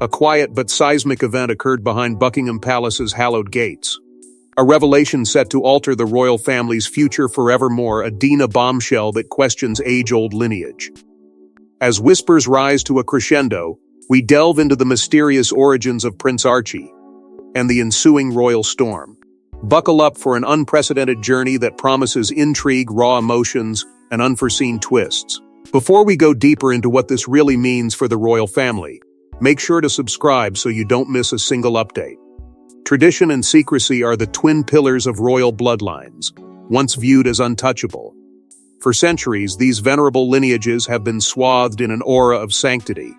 A quiet but seismic event occurred behind Buckingham Palace's hallowed gates. A revelation set to alter the royal family's future forevermore, a bombshell that questions age-old lineage. As whispers rise to a crescendo, we delve into the mysterious origins of Prince Archie and the ensuing royal storm. Buckle up for an unprecedented journey that promises intrigue, raw emotions, and unforeseen twists. Before we go deeper into what this really means for the royal family, make sure to subscribe so you don't miss a single update. Tradition and secrecy are the twin pillars of royal bloodlines, once viewed as untouchable. For centuries, these venerable lineages have been swathed in an aura of sanctity,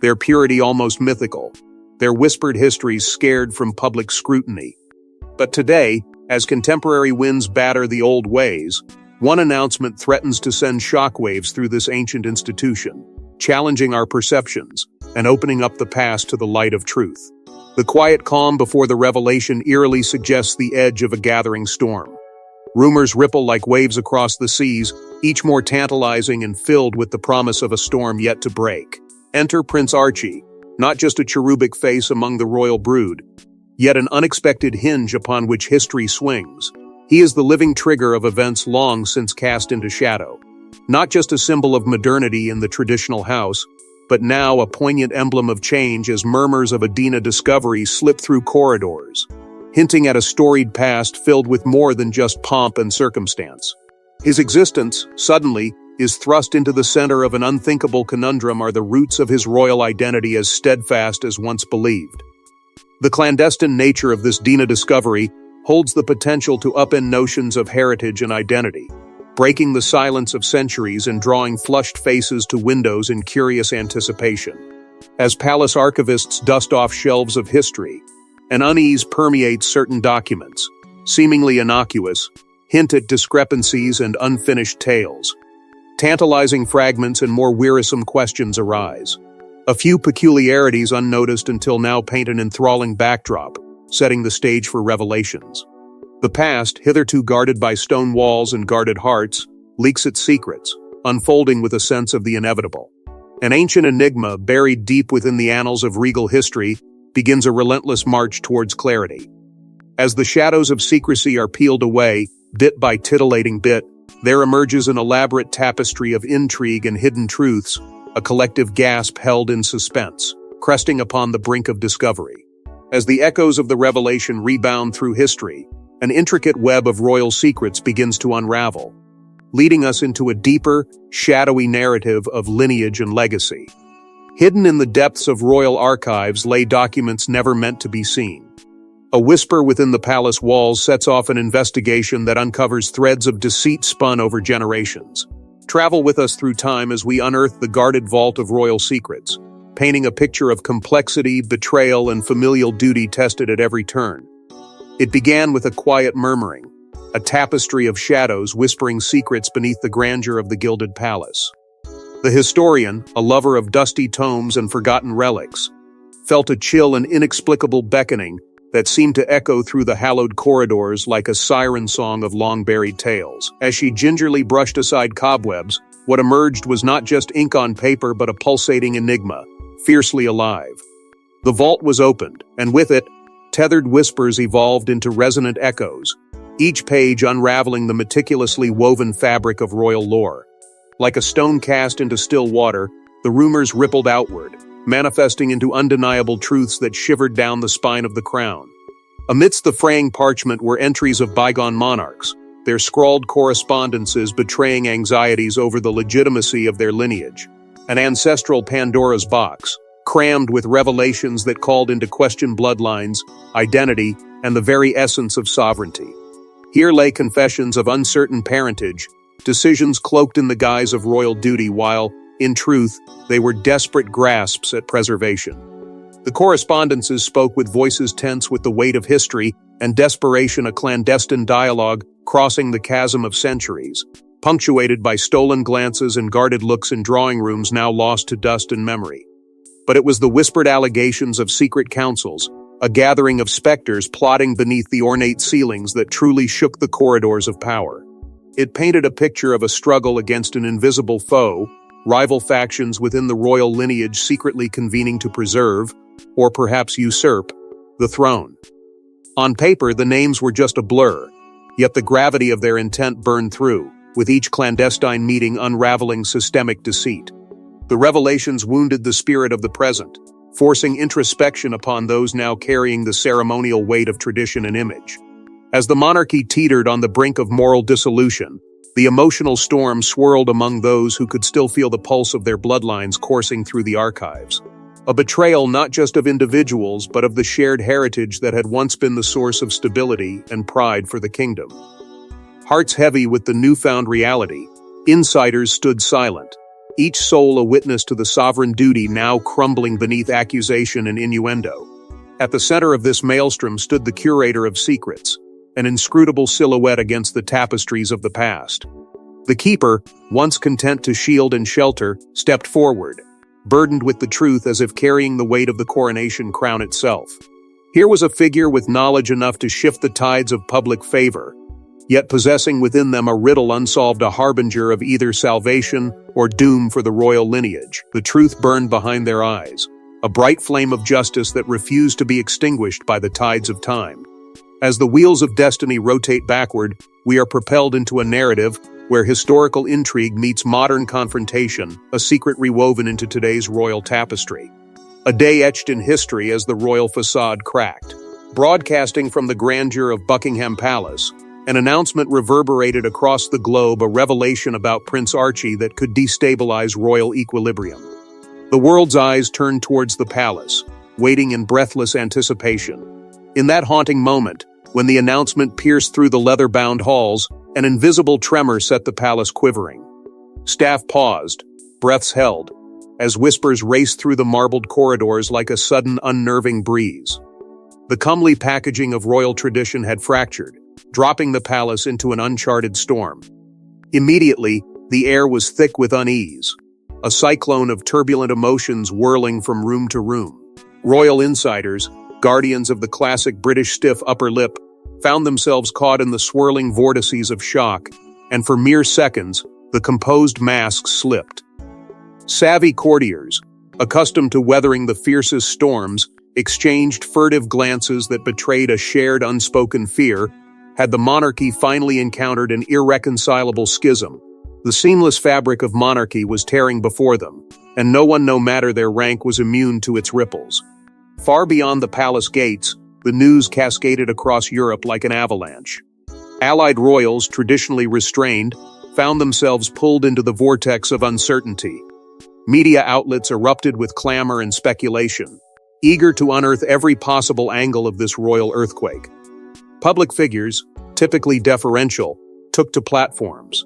their purity almost mythical, their whispered histories scared from public scrutiny. But today, as contemporary winds batter the old ways, one announcement threatens to send shockwaves through this ancient institution, challenging our perceptions and opening up the past to the light of truth. The quiet calm before the revelation eerily suggests the edge of a gathering storm. Rumors ripple like waves across the seas, each more tantalizing and filled with the promise of a storm yet to break. Enter Prince Archie, not just a cherubic face among the royal brood, yet an unexpected hinge upon which history swings. He is the living trigger of events long since cast into shadow. Not just a symbol of modernity in the traditional house, but now a poignant emblem of change as murmurs of a discovery slip through corridors, hinting at a storied past filled with more than just pomp and circumstance. His existence, suddenly, is thrust into the center of an unthinkable conundrum. Are the roots of his royal identity as steadfast as once believed? The clandestine nature of this discovery holds the potential to upend notions of heritage and identity, breaking the silence of centuries and drawing flushed faces to windows in curious anticipation. As palace archivists dust off shelves of history, an unease permeates certain documents, seemingly innocuous, hint at discrepancies and unfinished tales. Tantalizing fragments and more wearisome questions arise. A few peculiarities unnoticed until now paint an enthralling backdrop, setting the stage for revelations. The past, hitherto guarded by stone walls and guarded hearts, leaks its secrets, unfolding with a sense of the inevitable. An ancient enigma buried deep within the annals of regal history begins a relentless march towards clarity. As the shadows of secrecy are peeled away, bit by titillating bit, there emerges an elaborate tapestry of intrigue and hidden truths, a collective gasp held in suspense, cresting upon the brink of discovery. As the echoes of the revelation rebound through history, an intricate web of royal secrets begins to unravel, leading us into a deeper, shadowy narrative of lineage and legacy. Hidden in the depths of royal archives lay documents never meant to be seen. A whisper within the palace walls sets off an investigation that uncovers threads of deceit spun over generations. Travel with us through time as we unearth the guarded vault of royal secrets, painting a picture of complexity, betrayal, and familial duty tested at every turn. It began with a quiet murmuring, a tapestry of shadows whispering secrets beneath the grandeur of the gilded palace. The historian, a lover of dusty tomes and forgotten relics, felt a chill and inexplicable beckoning that seemed to echo through the hallowed corridors like a siren song of long-buried tales. As she gingerly brushed aside cobwebs, what emerged was not just ink on paper but a pulsating enigma, fiercely alive. The vault was opened, and with it, tethered whispers evolved into resonant echoes, each page unraveling the meticulously woven fabric of royal lore. Like a stone cast into still water, the rumors rippled outward, manifesting into undeniable truths that shivered down the spine of the crown. Amidst the fraying parchment were entries of bygone monarchs, their scrawled correspondences betraying anxieties over the legitimacy of their lineage. An ancestral Pandora's box, crammed with revelations that called into question bloodlines, identity, and the very essence of sovereignty. Here lay confessions of uncertain parentage, decisions cloaked in the guise of royal duty while, in truth, they were desperate grasps at preservation. The correspondences spoke with voices tense with the weight of history and desperation, a clandestine dialogue crossing the chasm of centuries, punctuated by stolen glances and guarded looks in drawing rooms now lost to dust and memory. But it was the whispered allegations of secret councils, a gathering of specters plotting beneath the ornate ceilings that truly shook the corridors of power. It painted a picture of a struggle against an invisible foe, rival factions within the royal lineage secretly convening to preserve, or perhaps usurp, the throne. On paper, the names were just a blur, yet the gravity of their intent burned through, with each clandestine meeting unraveling systemic deceit. The revelations wounded the spirit of the present, forcing introspection upon those now carrying the ceremonial weight of tradition and image. As the monarchy teetered on the brink of moral dissolution, the emotional storm swirled among those who could still feel the pulse of their bloodlines coursing through the archives. A betrayal not just of individuals but of the shared heritage that had once been the source of stability and pride for the kingdom. Hearts heavy with the newfound reality, insiders stood silent, each soul a witness to the sovereign duty now crumbling beneath accusation and innuendo. At the center of this maelstrom stood the curator of secrets, an inscrutable silhouette against the tapestries of the past. The keeper, once content to shield and shelter, stepped forward, burdened with the truth as if carrying the weight of the coronation crown itself. Here was a figure with knowledge enough to shift the tides of public favor, yet possessing within them a riddle unsolved, a harbinger of either salvation or doom for the royal lineage. The truth burned behind their eyes, a bright flame of justice that refused to be extinguished by the tides of time. As the wheels of destiny rotate backward, we are propelled into a narrative where historical intrigue meets modern confrontation, a secret rewoven into today's royal tapestry. A day etched in history as the royal facade cracked. Broadcasting from the grandeur of Buckingham Palace, an announcement reverberated across the globe, a revelation about Prince Archie that could destabilize royal equilibrium. The world's eyes turned towards the palace, waiting in breathless anticipation. In that haunting moment, when the announcement pierced through the leather-bound halls, an invisible tremor set the palace quivering. Staff paused, breaths held, as whispers raced through the marbled corridors like a sudden unnerving breeze. The comely packaging of royal tradition had fractured, dropping the palace into an uncharted storm. Immediately, the air was thick with unease, a cyclone of turbulent emotions whirling from room to room. Royal insiders, guardians of the classic British stiff upper lip, found themselves caught in the swirling vortices of shock, and for mere seconds, the composed masks slipped. Savvy courtiers, accustomed to weathering the fiercest storms, exchanged furtive glances that betrayed a shared unspoken fear. Had the monarchy finally encountered an irreconcilable schism? The seamless fabric of monarchy was tearing before them, and no one, no matter their rank, was immune to its ripples. Far beyond the palace gates, the news cascaded across Europe like an avalanche. Allied royals, traditionally restrained, found themselves pulled into the vortex of uncertainty. Media outlets erupted with clamor and speculation, eager to unearth every possible angle of this royal earthquake. Public figures, typically deferential, took to platforms,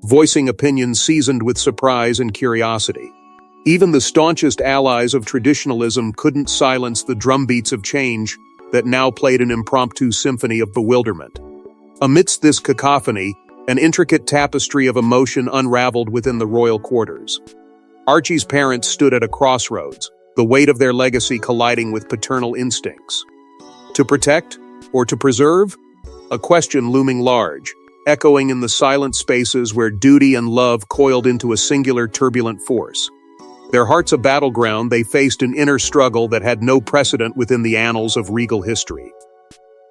voicing opinions seasoned with surprise and curiosity. Even the staunchest allies of traditionalism couldn't silence the drumbeats of change that now played an impromptu symphony of bewilderment. Amidst this cacophony, an intricate tapestry of emotion unraveled within the royal quarters. Archie's parents stood at a crossroads, the weight of their legacy colliding with paternal instincts. To protect or to preserve? A question looming large, echoing in the silent spaces where duty and love coiled into a singular turbulent force. Their hearts a battleground, they faced an inner struggle that had no precedent within the annals of regal history.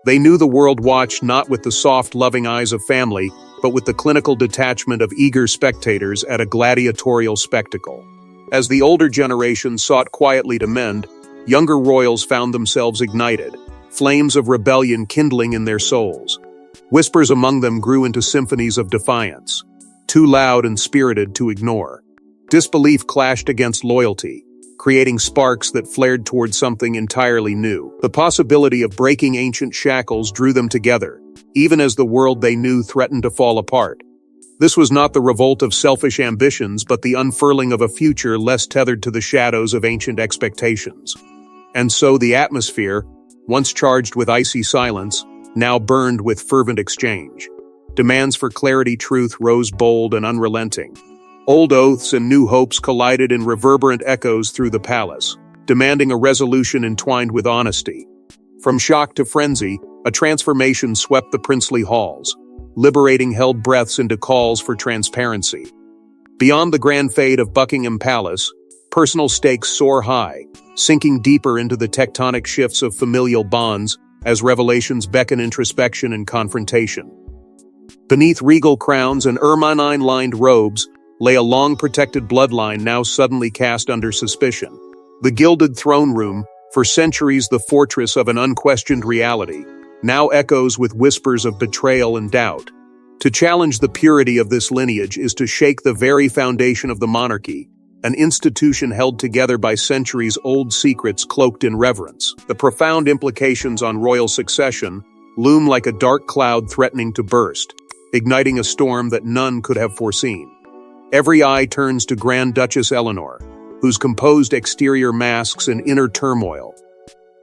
They knew the world watched not with the soft, loving eyes of family, but with the clinical detachment of eager spectators at a gladiatorial spectacle. As the older generation sought quietly to mend, younger royals found themselves ignited, flames of rebellion kindling in their souls. Whispers among them grew into symphonies of defiance, too loud and spirited to ignore. Disbelief clashed against loyalty, creating sparks that flared toward something entirely new. The possibility of breaking ancient shackles drew them together, even as the world they knew threatened to fall apart. This was not the revolt of selfish ambitions, but the unfurling of a future less tethered to the shadows of ancient expectations. And so the atmosphere, once charged with icy silence, now burned with fervent exchange. Demands for clarity, truth rose bold and unrelenting. Old oaths and new hopes collided in reverberant echoes through the palace, demanding a resolution entwined with honesty. From shock to frenzy, a transformation swept the princely halls, liberating held breaths into calls for transparency. Beyond the grand fate of Buckingham Palace, personal stakes soar high, sinking deeper into the tectonic shifts of familial bonds as revelations beckon introspection and confrontation. Beneath regal crowns and ermine-lined robes lay a long-protected bloodline now suddenly cast under suspicion. The gilded throne room, for centuries the fortress of an unquestioned reality, now echoes with whispers of betrayal and doubt. To challenge the purity of this lineage is to shake the very foundation of the monarchy, an institution held together by centuries-old secrets cloaked in reverence. The profound implications on royal succession loom like a dark cloud threatening to burst, igniting a storm that none could have foreseen. Every eye turns to Grand Duchess Eleanor, whose composed exterior masks an inner turmoil.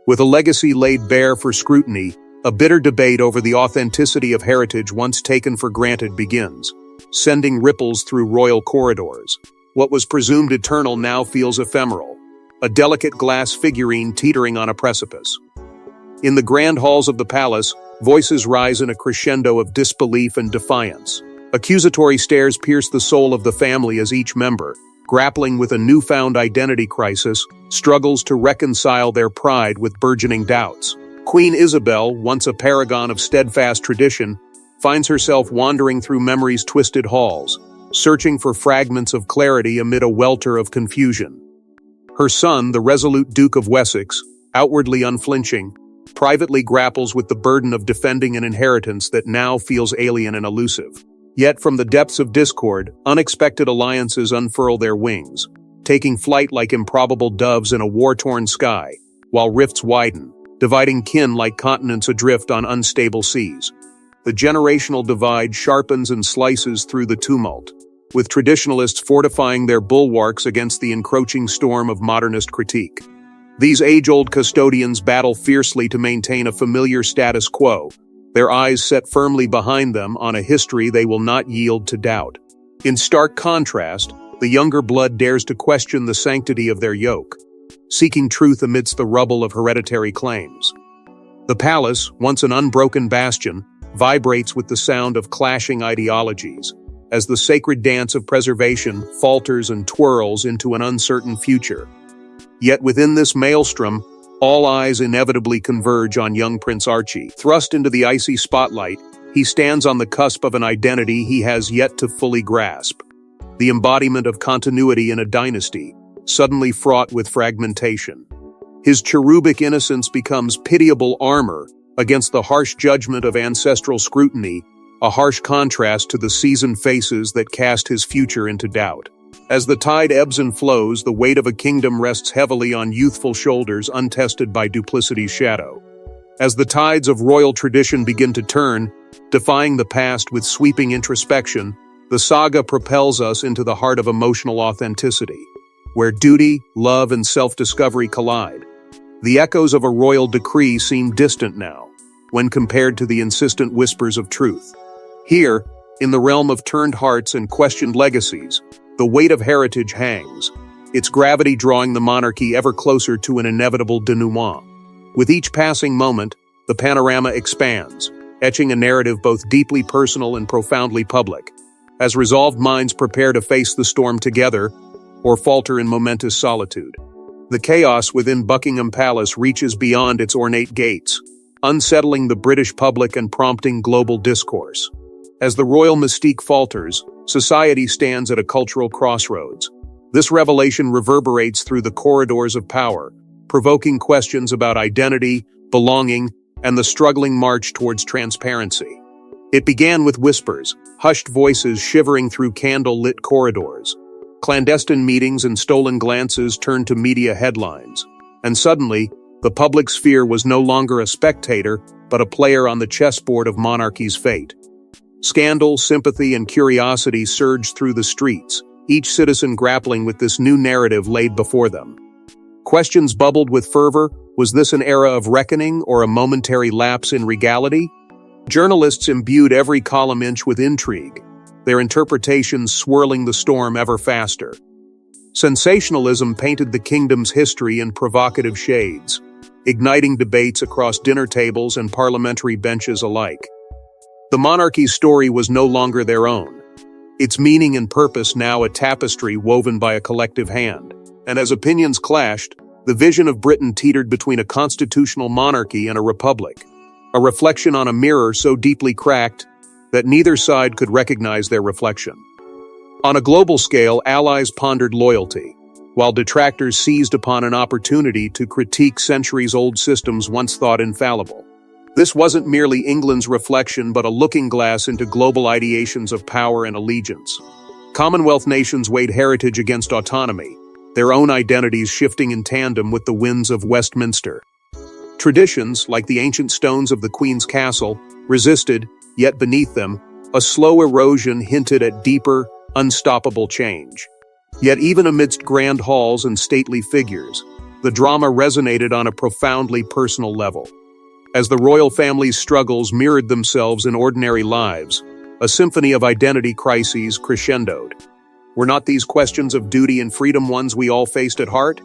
With a legacy laid bare for scrutiny, a bitter debate over the authenticity of heritage once taken for granted begins, sending ripples through royal corridors. What was presumed eternal now feels ephemeral, a delicate glass figurine teetering on a precipice. In the grand halls of the palace, voices rise in a crescendo of disbelief and defiance. Accusatory stares pierce the soul of the family as each member, grappling with a newfound identity crisis, struggles to reconcile their pride with burgeoning doubts. Queen Isabel, once a paragon of steadfast tradition, finds herself wandering through memory's twisted halls, searching for fragments of clarity amid a welter of confusion. Her son, the resolute Duke of Wessex, outwardly unflinching, privately grapples with the burden of defending an inheritance that now feels alien and elusive. Yet from the depths of discord, unexpected alliances unfurl their wings, taking flight like improbable doves in a war-torn sky, while rifts widen, dividing kin like continents adrift on unstable seas. The generational divide sharpens and slices through the tumult, with traditionalists fortifying their bulwarks against the encroaching storm of modernist critique. These age-old custodians battle fiercely to maintain a familiar status quo, their eyes set firmly behind them on a history they will not yield to doubt. In stark contrast, the younger blood dares to question the sanctity of their yoke, seeking truth amidst the rubble of hereditary claims. The palace, once an unbroken bastion, vibrates with the sound of clashing ideologies, as the sacred dance of preservation falters and twirls into an uncertain future. Yet within this maelstrom, all eyes inevitably converge on young Prince Archie. Thrust into the icy spotlight, he stands on the cusp of an identity he has yet to fully grasp. The embodiment of continuity in a dynasty, suddenly fraught with fragmentation. His cherubic innocence becomes pitiable armor against the harsh judgment of ancestral scrutiny, a harsh contrast to the seasoned faces that cast his future into doubt. As the tide ebbs and flows, the weight of a kingdom rests heavily on youthful shoulders untested by duplicity's shadow. As the tides of royal tradition begin to turn, defying the past with sweeping introspection, the saga propels us into the heart of emotional authenticity, where duty, love, and self-discovery collide. The echoes of a royal decree seem distant now, when compared to the insistent whispers of truth. Here, in the realm of turned hearts and questioned legacies, the weight of heritage hangs, its gravity drawing the monarchy ever closer to an inevitable denouement. With each passing moment, the panorama expands, etching a narrative both deeply personal and profoundly public, as resolved minds prepare to face the storm together or falter in momentous solitude. The chaos within Buckingham Palace reaches beyond its ornate gates, unsettling the British public and prompting global discourse. As the royal mystique falters, society stands at a cultural crossroads. This revelation reverberates through the corridors of power, provoking questions about identity, belonging, and the struggling march towards transparency. It began with whispers, hushed voices shivering through candle-lit corridors. Clandestine meetings and stolen glances turned to media headlines. And suddenly, the public sphere was no longer a spectator, but a player on the chessboard of monarchy's fate. Scandal, sympathy, and curiosity surged through the streets, each citizen grappling with this new narrative laid before them. Questions bubbled with fervor. Was this an era of reckoning or a momentary lapse in regality? Journalists imbued every column inch with intrigue, their interpretations swirling the storm ever faster. Sensationalism painted the kingdom's history in provocative shades, igniting debates across dinner tables and parliamentary benches alike. The monarchy's story was no longer their own. its meaning and purpose now a tapestry woven by a collective hand. And as opinions clashed, the vision of Britain teetered between a constitutional monarchy and a republic, a reflection on a mirror so deeply cracked that neither side could recognize their reflection. On a global scale, allies pondered loyalty, while detractors seized upon an opportunity to critique centuries-old systems once thought infallible. This wasn't merely England's reflection but a looking glass into global ideations of power and allegiance. Commonwealth nations weighed heritage against autonomy, their own identities shifting in tandem with the winds of Westminster. Traditions, like the ancient stones of the Queen's Castle, resisted, yet beneath them, a slow erosion hinted at deeper, unstoppable change. Yet even amidst grand halls and stately figures, the drama resonated on a profoundly personal level. As the royal family's struggles mirrored themselves in ordinary lives, a symphony of identity crises crescendoed. Were not these questions of duty and freedom ones we all faced at heart?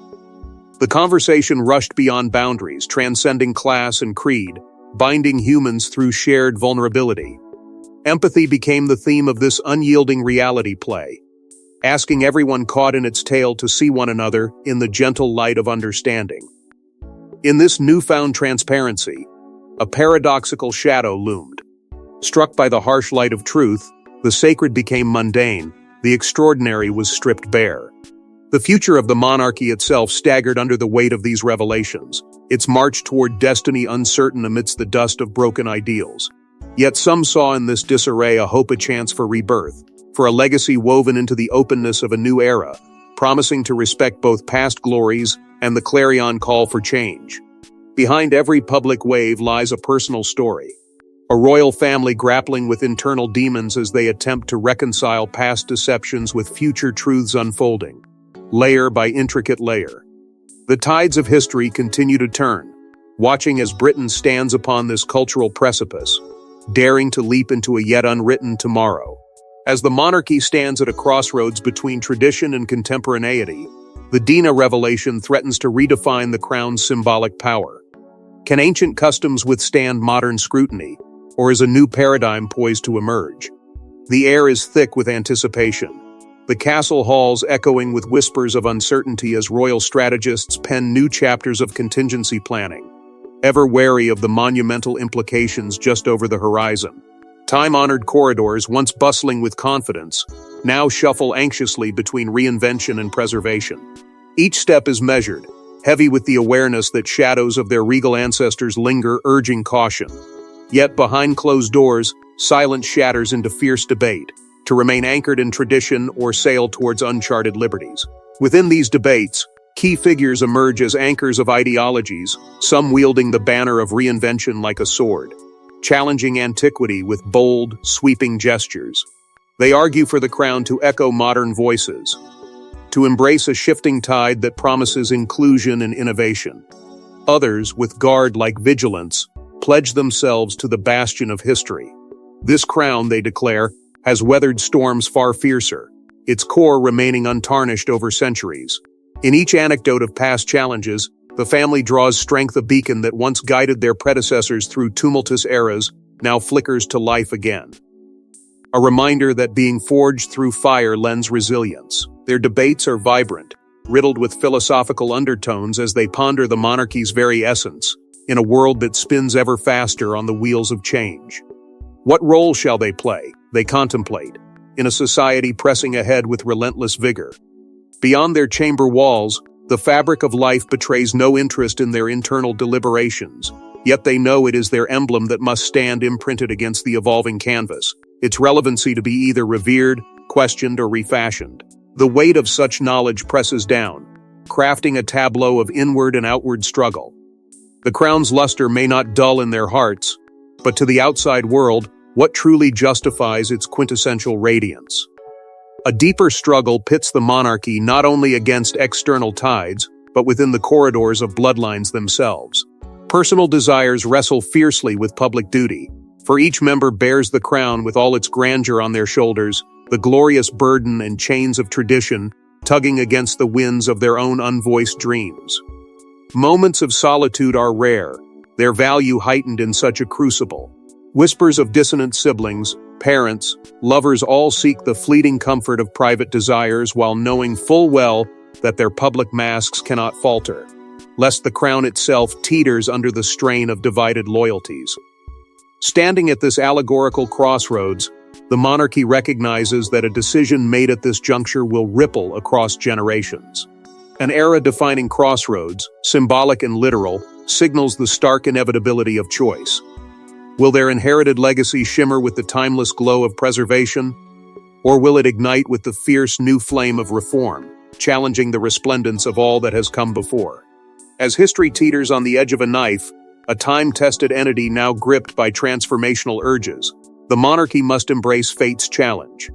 The conversation rushed beyond boundaries, transcending class and creed, binding humans through shared vulnerability. Empathy became the theme of this unyielding reality play, asking everyone caught in its tale to see one another in the gentle light of understanding. In this newfound transparency, a paradoxical shadow loomed. Struck by the harsh light of truth, the sacred became mundane, the extraordinary was stripped bare. The future of the monarchy itself staggered under the weight of these revelations, its march toward destiny uncertain amidst the dust of broken ideals. Yet some saw in this disarray a hope, a chance for rebirth, for a legacy woven into the openness of a new era, promising to respect both past glories and the clarion call for change. Behind every public wave lies a personal story, a royal family grappling with internal demons as they attempt to reconcile past deceptions with future truths unfolding, layer by intricate layer. The tides of history continue to turn, watching as Britain stands upon this cultural precipice, daring to leap into a yet unwritten tomorrow. As the monarchy stands at a crossroads between tradition and contemporaneity, the Dina revelation threatens to redefine the crown's symbolic power. Can ancient customs withstand modern scrutiny, or is a new paradigm poised to emerge? The air is thick with anticipation, the castle halls echoing with whispers of uncertainty as royal strategists pen new chapters of contingency planning, ever wary of the monumental implications just over the horizon. Time-honored corridors, once bustling with confidence, now shuffle anxiously between reinvention and preservation. Each step is measured, heavy with the awareness that shadows of their regal ancestors linger, urging caution. Yet behind closed doors, silence shatters into fierce debate, to remain anchored in tradition or sail towards uncharted liberties. Within these debates, key figures emerge as anchors of ideologies, some wielding the banner of reinvention like a sword, challenging antiquity with bold, sweeping gestures. They argue for the crown to echo modern voices, to embrace a shifting tide that promises inclusion and innovation. Others, with guard-like vigilance, pledge themselves to the bastion of history. This crown, they declare, has weathered storms far fiercer, its core remaining untarnished over centuries. In each anecdote of past challenges, the family draws strength, a beacon that once guided their predecessors through tumultuous eras, now flickers to life again. A reminder that being forged through fire lends resilience. Their debates are vibrant, riddled with philosophical undertones as they ponder the monarchy's very essence, in a world that spins ever faster on the wheels of change. What role shall they play, they contemplate, in a society pressing ahead with relentless vigor? Beyond their chamber walls, the fabric of life betrays no interest in their internal deliberations, yet they know it is their emblem that must stand imprinted against the evolving canvas, its relevancy to be either revered, questioned, or refashioned. The weight of such knowledge presses down, crafting a tableau of inward and outward struggle. The crown's luster may not dull in their hearts, but to the outside world, what truly justifies its quintessential radiance? A deeper struggle pits the monarchy not only against external tides, but within the corridors of bloodlines themselves. Personal desires wrestle fiercely with public duty, for each member bears the crown with all its grandeur on their shoulders, the glorious burden and chains of tradition tugging against the winds of their own unvoiced dreams. Moments of solitude are rare, their value heightened in such a crucible. Whispers of dissonant siblings, parents, lovers all seek the fleeting comfort of private desires while knowing full well that their public masks cannot falter, lest the crown itself teeters under the strain of divided loyalties. Standing at this allegorical crossroads, the monarchy recognizes that a decision made at this juncture will ripple across generations. An era-defining crossroads, symbolic and literal, signals the stark inevitability of choice. Will their inherited legacy shimmer with the timeless glow of preservation, or will it ignite with the fierce new flame of reform, challenging the resplendence of all that has come before? As history teeters on the edge of a knife, a time-tested entity now gripped by transformational urges, the monarchy must embrace fate's challenge.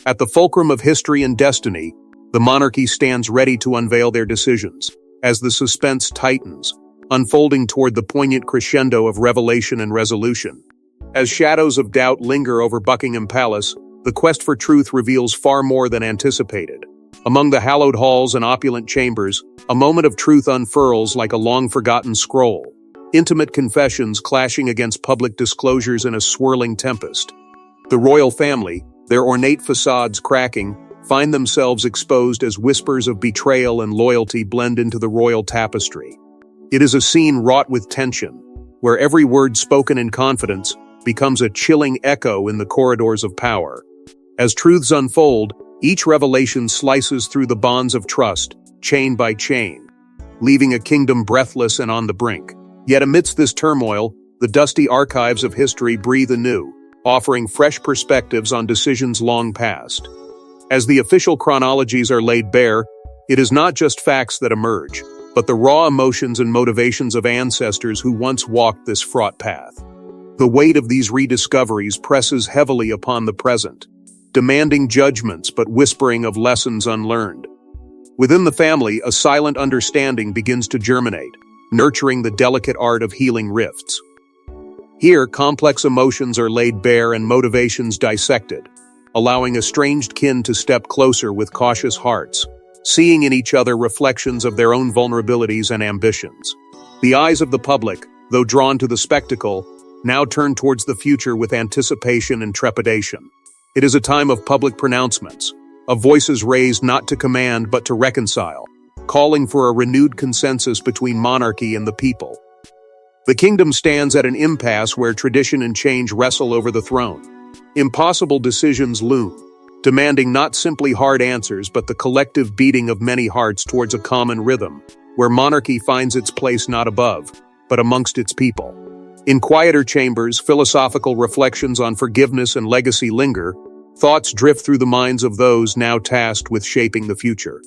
At the fulcrum of history and destiny, the monarchy stands ready to unveil their decisions, as the suspense tightens, unfolding toward the poignant crescendo of revelation and resolution. As shadows of doubt linger over Buckingham Palace, the quest for truth reveals far more than anticipated. Among the hallowed halls and opulent chambers, a moment of truth unfurls like a long-forgotten scroll, intimate confessions clashing against public disclosures in a swirling tempest. The royal family, their ornate facades cracking, find themselves exposed as whispers of betrayal and loyalty blend into the royal tapestry. It is a scene wrought with tension, where every word spoken in confidence becomes a chilling echo in the corridors of power. As truths unfold, each revelation slices through the bonds of trust, chain by chain, leaving a kingdom breathless and on the brink. Yet amidst this turmoil, the dusty archives of history breathe anew, offering fresh perspectives on decisions long past. As the official chronologies are laid bare, it is not just facts that emerge, but the raw emotions and motivations of ancestors who once walked this fraught path. The weight of these rediscoveries presses heavily upon the present, demanding judgments but whispering of lessons unlearned. Within the family, a silent understanding begins to germinate, nurturing the delicate art of healing rifts. Here, complex emotions are laid bare and motivations dissected, allowing estranged kin to step closer with cautious hearts, seeing in each other reflections of their own vulnerabilities and ambitions. The eyes of the public, though drawn to the spectacle, now turn towards the future with anticipation and trepidation. It is a time of public pronouncements, of voices raised not to command but to reconcile, calling for a renewed consensus between monarchy and the people. The kingdom stands at an impasse where tradition and change wrestle over the throne. Impossible decisions loom, demanding not simply hard answers but the collective beating of many hearts towards a common rhythm, where monarchy finds its place not above, but amongst its people. In quieter chambers, philosophical reflections on forgiveness and legacy linger, thoughts drift through the minds of those now tasked with shaping the future.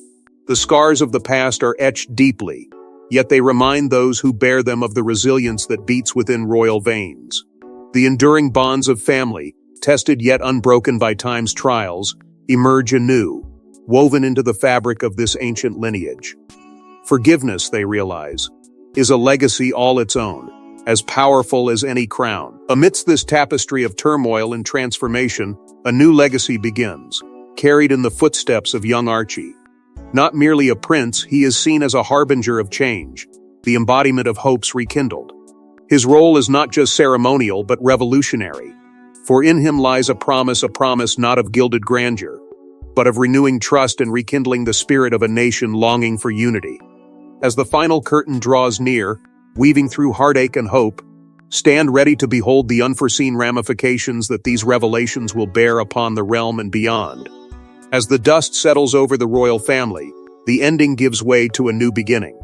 The scars of the past are etched deeply, yet they remind those who bear them of the resilience that beats within royal veins. The enduring bonds of family, tested yet unbroken by time's trials, emerge anew, woven into the fabric of this ancient lineage. Forgiveness, they realize, is a legacy all its own, as powerful as any crown. Amidst this tapestry of turmoil and transformation, a new legacy begins, carried in the footsteps of young Archie. Not merely a prince, he is seen as a harbinger of change, the embodiment of hopes rekindled. His role is not just ceremonial but revolutionary, for in him lies a promise not of gilded grandeur, but of renewing trust and rekindling the spirit of a nation longing for unity. As the final curtain draws near, weaving through heartache and hope, stand ready to behold the unforeseen ramifications that these revelations will bear upon the realm and beyond. As the dust settles over the royal family, the ending gives way to a new beginning.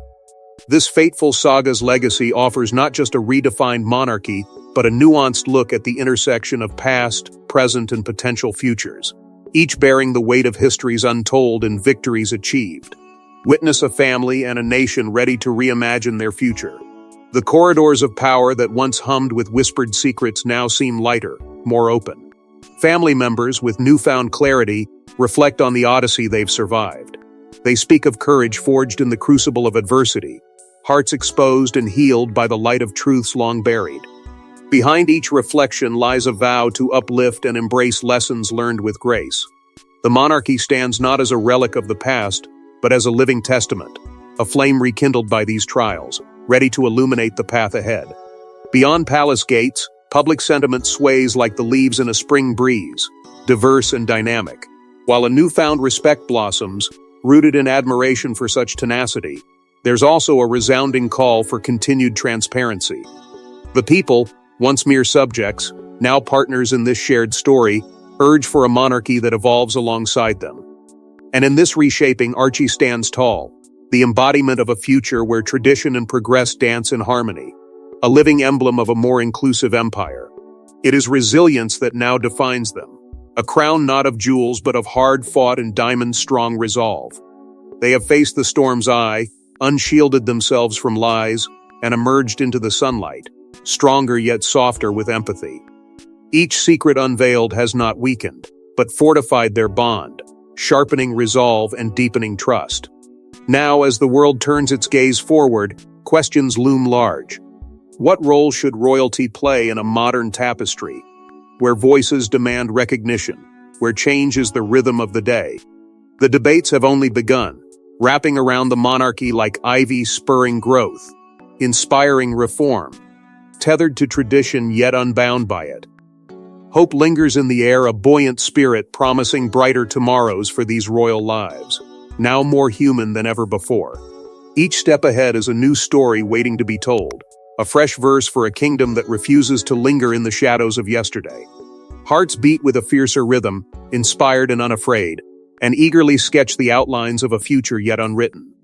This fateful saga's legacy offers not just a redefined monarchy, but a nuanced look at the intersection of past, present, and potential futures, each bearing the weight of history's untold and victories achieved. Witness a family and a nation ready to reimagine their future. The corridors of power that once hummed with whispered secrets now seem lighter, more open. Family members, with newfound clarity, reflect on the odyssey they've survived. They speak of courage forged in the crucible of adversity, hearts exposed and healed by the light of truths long buried. Behind each reflection lies a vow to uplift and embrace lessons learned with grace. The monarchy stands not as a relic of the past, but as a living testament, a flame rekindled by these trials, ready to illuminate the path ahead. Beyond palace gates, Public sentiment sways like the leaves in a spring breeze, diverse and dynamic, while a newfound respect blossoms, rooted in admiration for such tenacity. There's also a resounding call for continued transparency. The people, once mere subjects, now partners in this shared story, urge for a monarchy that evolves alongside them. And in this reshaping, Archie stands tall, the embodiment of a future where tradition and progress dance in harmony, a living emblem of a more inclusive empire. It is resilience that now defines them, a crown not of jewels but of hard-fought and diamond-strong resolve. They have faced the storm's eye, unshielded themselves from lies, and emerged into the sunlight, stronger yet softer with empathy. Each secret unveiled has not weakened, but fortified their bond, sharpening resolve and deepening trust. Now, as the world turns its gaze forward, questions loom large. What role should royalty play in a modern tapestry, where voices demand recognition, where change is the rhythm of the day? The debates have only begun, wrapping around the monarchy like ivy spurring growth, inspiring reform, tethered to tradition yet unbound by it. Hope lingers in the air, a buoyant spirit promising brighter tomorrows for these royal lives, now more human than ever before. Each step ahead is a new story waiting to be told, a fresh verse for a kingdom that refuses to linger in the shadows of yesterday. Hearts beat with a fiercer rhythm, inspired and unafraid, and eagerly sketch the outlines of a future yet unwritten.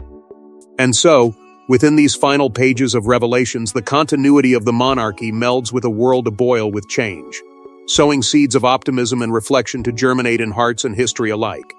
And so, within these final pages of Revelations, the continuity of the monarchy melds with a world aboil with change, sowing seeds of optimism and reflection to germinate in hearts and history alike.